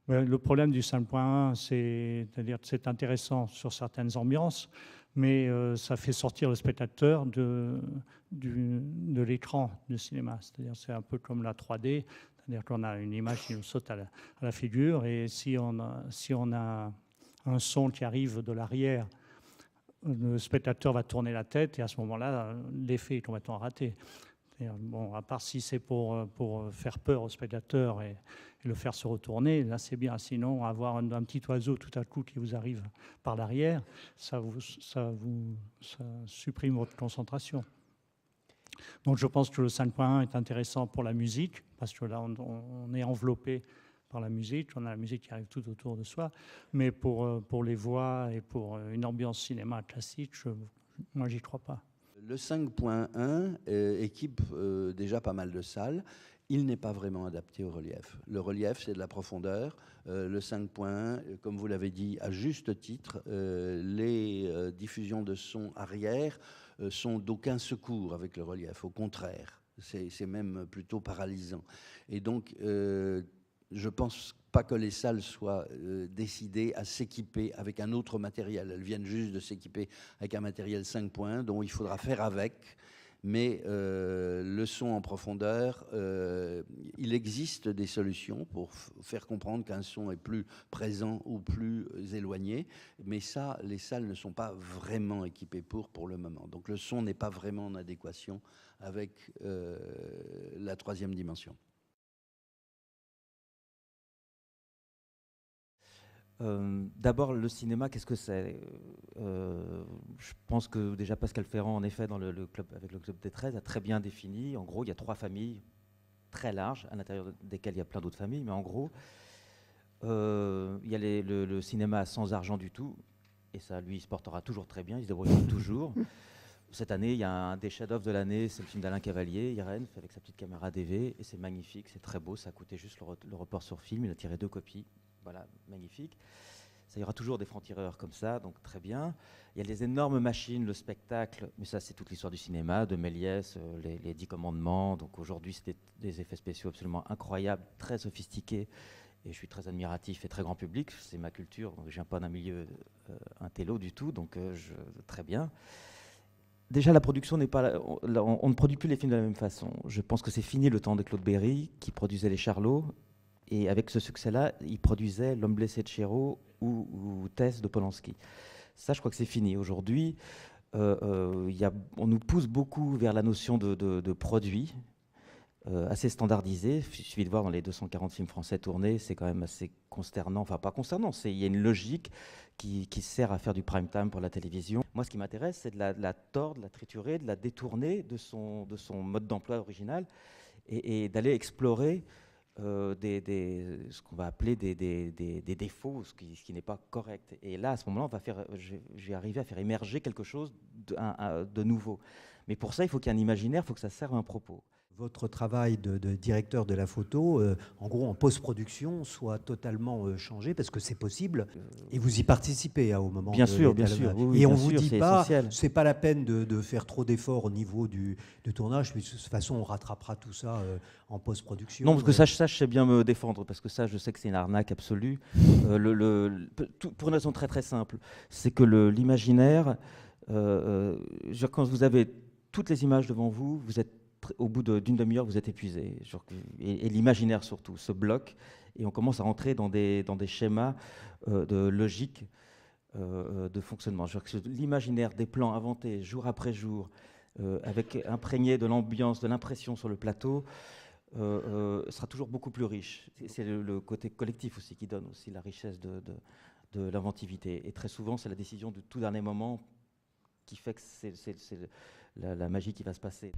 Ouais, le problème du 5.1, c'est-à-dire que c'est intéressant sur certaines ambiances, mais ça fait sortir le spectateur de l'écran du cinéma. C'est-à-dire c'est un peu comme la 3D, c'est-à-dire qu'on a une image qui nous saute à la figure, et si on a un son qui arrive de l'arrière, le spectateur va tourner la tête, et à ce moment-là, l'effet est complètement raté. Bon, à part si c'est pour faire peur au spectateur et le faire se retourner, là c'est bien. Sinon, avoir un petit oiseau tout à coup qui vous arrive par l'arrière, ça supprime votre concentration. Donc je pense que le 5.1 est intéressant pour la musique, parce que là on est enveloppé par la musique, on a la musique qui arrive tout autour de soi, mais pour les voix et pour une ambiance cinéma classique, moi j'y crois pas. Le 5.1 équipe déjà pas mal de salles. Il n'est pas vraiment adapté au relief. Le relief, c'est de la profondeur. Le 5.1, comme vous l'avez dit à juste titre, les diffusions de son arrière sont d'aucun secours avec le relief. Au contraire, c'est même plutôt paralysant. Et donc, je pense pas que les salles soient décidées à s'équiper avec un autre matériel. Elles viennent juste de s'équiper avec un matériel 5.1 dont il faudra faire avec. Mais le son en profondeur, il existe des solutions pour faire comprendre qu'un son est plus présent ou plus éloigné. Mais ça, les salles ne sont pas vraiment équipées pour le moment. Donc le son n'est pas vraiment en adéquation avec la troisième dimension. D'abord, le cinéma, qu'est-ce que c'est? Je pense que déjà Pascal Ferrand, en effet, le club, avec le Club des 13, a très bien défini. En gros, il y a 3 familles très larges, à l'intérieur desquelles il y a plein d'autres familles, mais en gros, il y a le cinéma sans argent du tout, et ça, lui, il se portera toujours très bien, il se débrouillera toujours. Cette année, il y a un des chefs-d'œuvre de l'année, c'est le film d'Alain Cavalier, Irène, fait avec sa petite caméra DV, et c'est magnifique, c'est très beau, ça a coûté juste le report sur film, il a tiré 2 copies. Voilà, magnifique. Ça y aura toujours des francs-tireurs comme ça, donc très bien. Il y a les énormes machines, le spectacle, mais ça c'est toute l'histoire du cinéma, de Méliès, les 10 commandements. Donc aujourd'hui c'est des effets spéciaux absolument incroyables, très sophistiqués, et je suis très admiratif et très grand public. C'est ma culture, donc je viens pas d'un milieu intello du tout, donc très bien. Déjà, la production n'est pas. On ne produit plus les films de la même façon. Je pense que c'est fini le temps de Claude Berry, qui produisait Les Charlots. Et avec ce succès-là, il produisait L'homme blessé de Chéreau ou Tess de Polanski. Ça, je crois que c'est fini. Aujourd'hui, on nous pousse beaucoup vers la notion de produit, assez standardisé. Il suffit de voir dans les 240 films français tournés, c'est quand même assez consternant. Enfin, pas consternant, il y a une logique qui sert à faire du prime time pour la télévision. Moi, ce qui m'intéresse, c'est de la tordre, de la triturer, de la détourner de son mode d'emploi original et d'aller explorer ce qu'on va appeler des défauts, ce qui n'est pas correct. Et là, à ce moment-là, je vais arriver à faire émerger quelque chose de nouveau. Mais pour ça, il faut qu'il y ait un imaginaire, il faut que ça serve à un propos. Votre travail de directeur de la photo, en gros en post-production, soit totalement changé, parce que c'est possible, et vous y participez au moment bien de sûr, bien sûr. Oui, et bien on vous sûr, dit c'est pas, essentiel. c'est pas la peine de faire trop d'efforts au niveau du tournage, puis de toute façon on rattrapera tout ça en post-production. Non, parce que ça, je sais bien me défendre, parce que ça, je sais que c'est une arnaque absolue. Pour une raison très très simple, c'est que l'imaginaire, quand vous avez toutes les images devant vous, vous êtes au bout d'une demi-heure, vous êtes épuisé. Et l'imaginaire surtout se bloque, et on commence à rentrer dans des schémas de logique de fonctionnement. L'imaginaire des plans inventés jour après jour, avec imprégné de l'ambiance, de l'impression sur le plateau, sera toujours beaucoup plus riche. C'est le côté collectif aussi qui donne aussi la richesse de l'inventivité. Et très souvent, c'est la décision du tout dernier moment qui fait que c'est la magie qui va se passer.